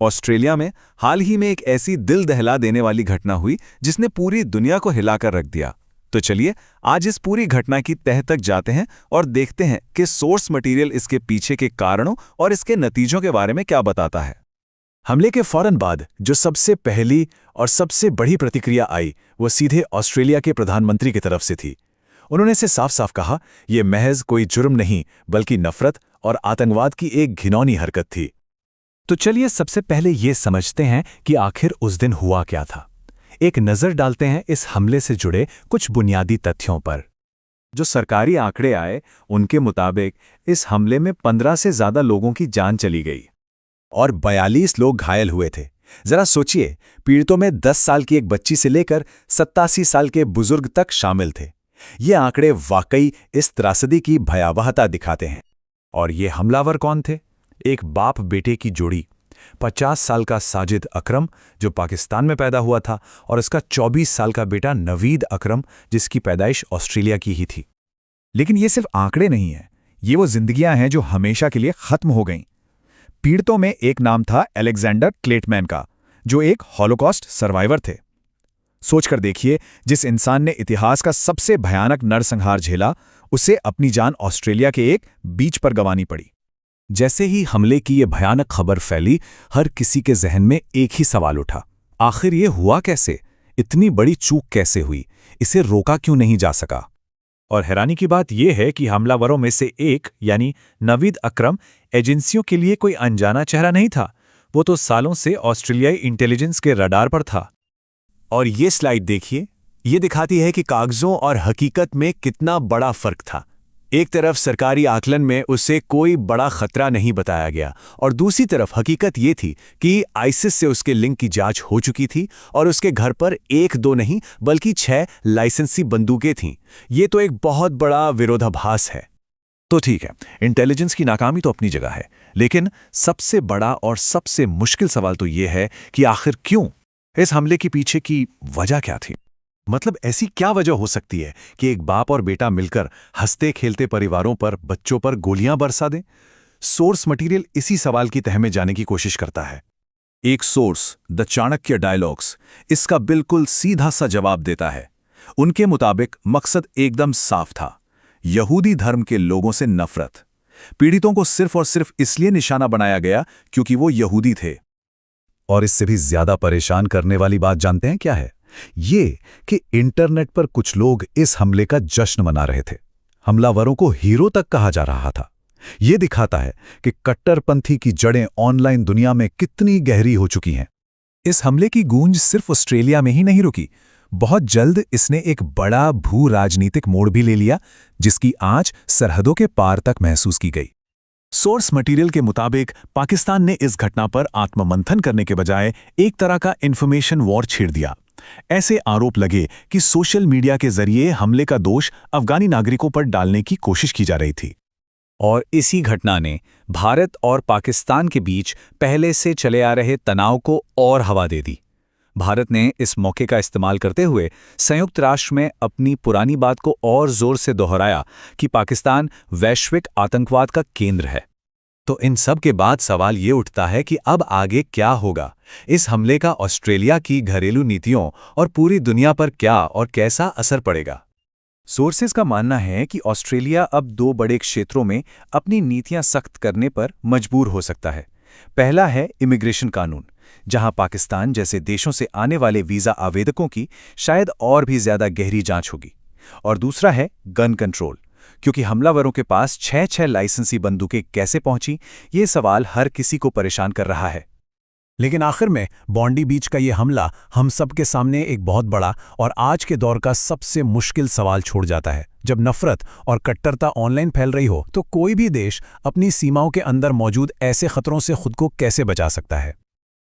Australia में हाल ही में एक ऐसी दिल दहला देने वाली घटना हुई जिसने पूरी दुनिया को हिलाकर रख दिया। तो चलिए आज इस पूरी घटना की तह तक जाते हैं और देखते हैं कि सोर्स मटेरियल इसके पीछे के कारणों और इसके नतीजों के बारे में क्या बताता है। हमले के फौरन बाद जो सबसे पहली और सबसे बड़ी प्रतिक्रिया आई वो सीधे ऑस्ट्रेलिया के प्रधानमंत्री की तरफ से थी। उन्होंने इसे साफ साफ कहा, यह महज कोई जुर्म नहीं बल्कि नफरत और आतंकवाद की एक घिनौनी हरकत थी। तो चलिए सबसे पहले ये समझते हैं कि आखिर उस दिन हुआ क्या था। एक नज़र डालते हैं इस हमले से जुड़े कुछ बुनियादी तथ्यों पर। जो सरकारी आंकड़े आए उनके मुताबिक इस हमले में 15 से ज़्यादा लोगों की जान चली गई और 42 लोग घायल हुए थे। जरा सोचिए, पीड़ितों में 10 साल की एक बच्ची से लेकर 87 साल के बुजुर्ग तक शामिल थे। ये आंकड़े वाकई इस त्रासदी की भयावहता दिखाते हैं। और ये हमलावर कौन थे? एक बाप बेटे की जोड़ी, 50 साल का साजिद अकरम जो पाकिस्तान में पैदा हुआ था और उसका 24 साल का बेटा नवीद अकरम जिसकी पैदाइश ऑस्ट्रेलिया की ही थी। लेकिन ये सिर्फ आंकड़े नहीं हैं, ये वो जिंदगियां हैं जो हमेशा के लिए खत्म हो गईं। पीड़ितों में एक नाम था अलेक्जेंडर क्लेटमैन का, जो एक हॉलोकॉस्ट सर्वाइवर थे। सोचकर देखिए, जिस इंसान ने इतिहास का सबसे भयानक नरसंहार झेला, उसे अपनी जान ऑस्ट्रेलिया के एक बीच पर गंवानी पड़ी। जैसे ही हमले की ये भयानक खबर फैली, हर किसी के जहन में एक ही सवाल उठा, आखिर ये हुआ कैसे? इतनी बड़ी चूक कैसे हुई? इसे रोका क्यों नहीं जा सका? और हैरानी की बात यह है कि हमलावरों में से एक यानी नवीद अकरम एजेंसियों के लिए कोई अनजाना चेहरा नहीं था। वो तो सालों से ऑस्ट्रेलियाई इंटेलिजेंस के रडार पर था। और ये स्लाइड देखिए, ये दिखाती है कि कागजों और हकीकत में कितना बड़ा फर्क था। एक तरफ सरकारी आकलन में उसे कोई बड़ा खतरा नहीं बताया गया और दूसरी तरफ हकीकत ये थी कि आईसिस से उसके लिंक की जांच हो चुकी थी और उसके घर पर 1-2 नहीं बल्कि 6 लाइसेंसी बंदूकें थीं। ये तो एक बहुत बड़ा विरोधाभास है। तो ठीक है, इंटेलिजेंस की नाकामी तो अपनी जगह है, लेकिन सबसे बड़ा और सबसे मुश्किल सवाल तो ये है कि आखिर क्यों? इस हमले के पीछे की वजह क्या थी? मतलब ऐसी क्या वजह हो सकती है कि एक बाप और बेटा मिलकर हंसते खेलते परिवारों पर, बच्चों पर गोलियां बरसा दें? सोर्स मटेरियल इसी सवाल की तह में जाने की कोशिश करता है। एक सोर्स, द चाणक्य डायलॉग्स, इसका बिल्कुल सीधा सा जवाब देता है। उनके मुताबिक मकसद एकदम साफ था, यहूदी धर्म के लोगों से नफरत। पीड़ितों को सिर्फ और सिर्फ इसलिए निशाना बनाया गया क्योंकि वो यहूदी थे। और इससे भी ज्यादा परेशान करने वाली बात जानते हैं क्या है? ये कि इंटरनेट पर कुछ लोग इस हमले का जश्न मना रहे थे। हमलावरों को हीरो तक कहा जा रहा था। ये दिखाता है कि कट्टरपंथी की जड़ें ऑनलाइन दुनिया में कितनी गहरी हो चुकी हैं। इस हमले की गूंज सिर्फ ऑस्ट्रेलिया में ही नहीं रुकी, बहुत जल्द इसने एक बड़ा भू राजनीतिक मोड़ भी ले लिया, जिसकी आंच सरहदों के पार तक महसूस की गई। सोर्स मटेरियल के मुताबिक पाकिस्तान ने इस घटना पर आत्ममंथन करने के बजाय एक तरह का इंफॉर्मेशन वॉर छेड़ दिया। ऐसे आरोप लगे कि सोशल मीडिया के जरिए हमले का दोष अफगानी नागरिकों पर डालने की कोशिश की जा रही थी। और इसी घटना ने भारत और पाकिस्तान के बीच पहले से चले आ रहे तनाव को और हवा दे दी। भारत ने इस मौके का इस्तेमाल करते हुए संयुक्त राष्ट्र में अपनी पुरानी बात को और जोर से दोहराया कि पाकिस्तान वैश्विक आतंकवाद का केंद्र है। तो इन सब के बाद सवाल ये उठता है कि अब आगे क्या होगा? इस हमले का ऑस्ट्रेलिया की घरेलू नीतियों और पूरी दुनिया पर क्या और कैसा असर पड़ेगा? सोर्सेज का मानना है कि ऑस्ट्रेलिया अब 2 बड़े क्षेत्रों में अपनी नीतियां सख्त करने पर मजबूर हो सकता है। पहला है इमिग्रेशन कानून, जहां पाकिस्तान जैसे देशों से आने वाले वीजा आवेदकों की शायद और भी ज्यादा गहरी जांच होगी। और दूसरा है गन कंट्रोल, क्योंकि हमलावरों के पास 6 लाइसेंसी बंदूकें कैसे पहुंची, ये सवाल हर किसी को परेशान कर रहा है। लेकिन आखिर में बॉन्डी बीच का ये हमला हम सबके सामने एक बहुत बड़ा और आज के दौर का सबसे मुश्किल सवाल छोड़ जाता है। जब नफरत और कट्टरता ऑनलाइन फैल रही हो, तो कोई भी देश अपनी सीमाओं के अंदर मौजूद ऐसे खतरों से खुद को कैसे बचा सकता है?